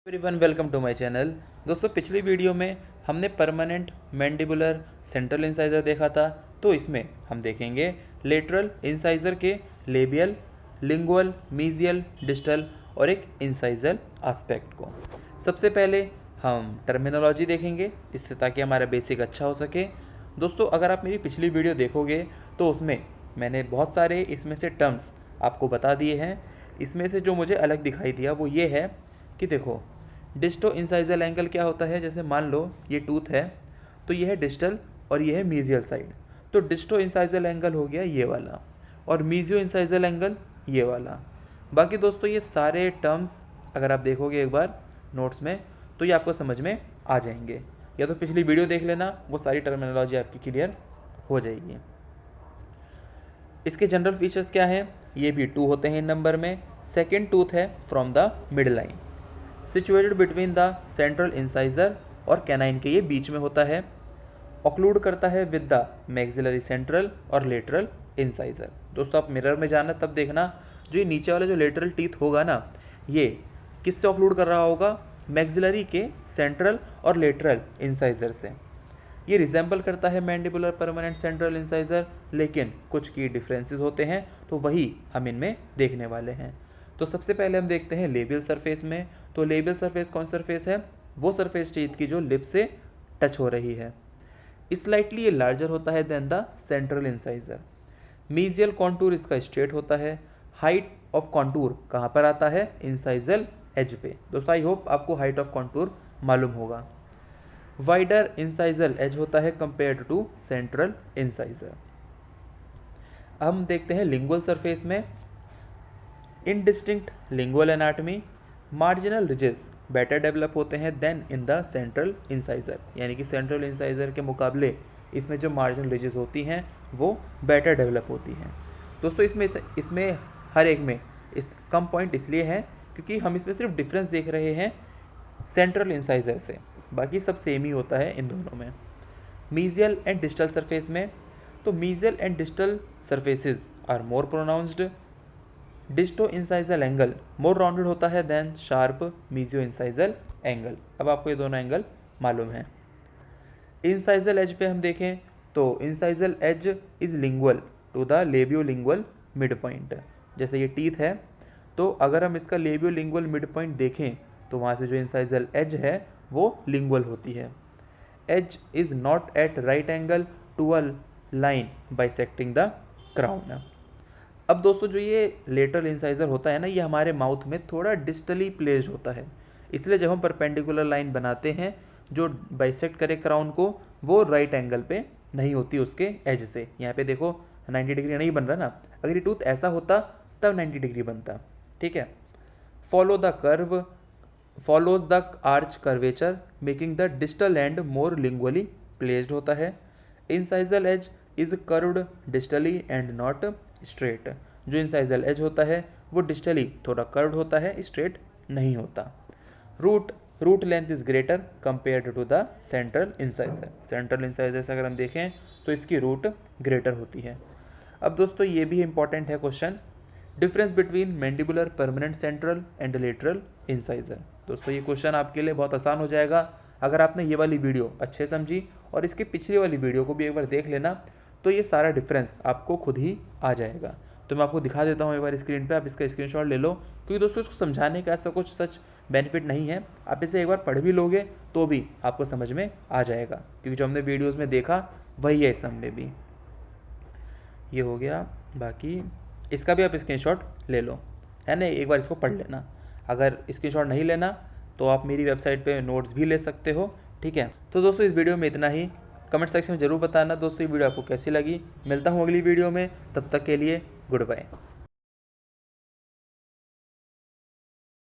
Everyone welcome to my channel. दोस्तों पिछली video में हमने परमानेंट मैंडिबुलर सेंट्रल इंसाइजर देखा था। तो इसमें हम देखेंगे लेटरल इंसाइजर के लेबियल, लिंगुअल, मीजियल, डिस्टल और एक इंसाइजल एस्पेक्ट को। सबसे पहले हम टर्मिनोलॉजी देखेंगे इससे ताकि हमारा बेसिक अच्छा हो सके। दोस्तों अगर आप मेरी पिछली वीडियो देखोगे तो उसमें मैंने बहुत सारे इसमें से टर्म्स आपको बता दिए हैं। इसमें से जो मुझे अलग दिखाई दिया वो ये है कि देखो डिस्टो इंसाइजल एंगल क्या होता है। जैसे मान लो ये टूथ है तो ये है डिस्टल और ये है मीजियल साइड। तो डिस्टो इंसाइजल एंगल हो गया ये वाला और मीजियो इंसाइजल एंगल ये वाला। बाकी दोस्तों ये सारे टर्म्स अगर आप देखोगे एक बार नोट्स में तो ये आपको समझ में आ जाएंगे, या तो पिछली वीडियो देख लेना, वो सारी टर्मिनोलॉजी आपकी क्लियर हो जाएगी। इसके जनरल फीचर्स क्या हैं? ये भी 2 होते हैं इन नंबर में। सेकेंड टूथ है from the mid line, situated between the central incisor और कैनाइन के ये बीच में होता है। ऑक्लूड करता है विद द मैक्सिलरी सेंट्रल और लेटरल इंसाइजर। दोस्तों आप मिरर में जाना तब देखना, जो ये नीचे वाला जो लेटरल टीथ होगा ना, ये किससे ऑक्लूड कर रहा होगा? मैक्सिलरी के सेंट्रल और लेटरल इंसाइजर से। ये रिजेंबल करता है मैंडिबुलर परमानेंट सेंट्रल इंसाइजर, लेकिन कुछ की डिफरेंसेस होते हैं तो वही हम इनमें देखने वाले हैं। तो सबसे पहले हम देखते हैं लेबियल सरफेस में। तो लेबियल सरफेस कौन सरफेस है? वो सरफेस टीथ की जो लिप से टच हो रही है। स्लाइटली ये लार्जर होता है than the central incisor. Mesial contour इसका स्ट्रेट होता है। हाइट ऑफ कॉन्टूर कहाँ पर आता है? इंसाइजल एज पे। दोस्तों आई होप आपको हाइट ऑफ कॉन्टूर मालूम होगा। वाइडर इंसाइजल एज होता है कंपेयर्ड टू सेंट्रल इंसाइजर। हम देखते हैं लिंगुअल सरफेस में। Indistinct lingual anatomy, marginal ridges better develop होते हैं than in the central incisor, यानी कि सेंट्रल इंसाइजर के मुकाबले इसमें जो मार्जिनल रिजेस होती हैं वो बेटर डेवलप होती हैं। दोस्तों इसमें हर एक में इस कम पॉइंट इसलिए है क्योंकि हम इसमें सिर्फ डिफरेंस देख रहे हैं सेंट्रल इंसाइजर से, बाकी सब सेम ही होता है इन दोनों में। मीजियल एंड डिस्टल सरफेस में, तो mesial and distal surfaces are more pronounced. Disto incisal angle more rounded होता है than sharp mesio incisal angle. अब आपको ये दोनों एंगल मालूम है। इंसाइजल एज पे हम देखें तो incisal edge is lingual to the labiolingual mid point. जैसे ये टीथ है तो अगर हम इसका लेबियोलिंगुअल मिड पॉइंट देखें तो वहाँ से जो इंसाइजल एज है वो लिंगुअल होती है। Edge is not at right angle to a line bisecting the crown. अब दोस्तों जो ये लेटरल इंसाइजर होता है ना, ये हमारे माउथ में थोड़ा डिस्टली प्लेस्ड होता है, इसलिए जब हम परपेंडिकुलर लाइन बनाते हैं जो बाइसेक्ट करे क्राउन को, वो राइट एंगल पे नहीं होती उसके एज से। यहाँ पे देखो 90 डिग्री नहीं बन रहा ना, अगर ये टूथ ऐसा होता तब 90 डिग्री बनता। ठीक है। Follow the curve follows the arch curvature making the distal end more lingually placed होता है। Incisal edge is curved distally and not straight. जो इंसाइजल एज होता है वो डिस्टली थोड़ा कर्व्ड होता है, स्ट्रेट नहीं होता। Root length is greater compared to the central incisor. Central incisor से अगर हम देखें तो इसकी रूट ग्रेटर होती है। अब दोस्तों ये भी इंपॉर्टेंट है question, difference between mandibular permanent central and lateral incisor. दोस्तों ये क्वेश्चन आपके लिए बहुत आसान हो जाएगा अगर आपने ये वाली वीडियो अच्छे समझी और इसकी पिछली वाली वीडियो को भी एक बार देख लेना, तो ये सारा डिफरेंस आपको खुद ही आ जाएगा। तो मैं आपको दिखा देता हूँ एक बार स्क्रीन पे, आप इसका स्क्रीनशॉट ले लो, क्योंकि दोस्तों इसको समझाने का ऐसा कुछ सच बेनिफिट नहीं है। आप इसे एक बार पढ़ भी लोगे तो भी आपको समझ में आ जाएगा, क्योंकि जो हमने वीडियोज़ में देखा वही है इस सब में भी। ये हो गया, बाकी इसका भी आप स्क्रीनशॉट ले लो, है ना, एक बार इसको पढ़ लेना। अगर स्क्रीनशॉट नहीं लेना तो आप मेरी वेबसाइट पे नोट्स भी ले सकते हो। ठीक है। तो दोस्तों इस वीडियो में इतना ही। कमेंट सेक्शन में जरूर बताना दोस्तों ये वीडियो आपको कैसी लगी। मिलता हूँ अगली वीडियो में, तब तक के लिए गुड बाय।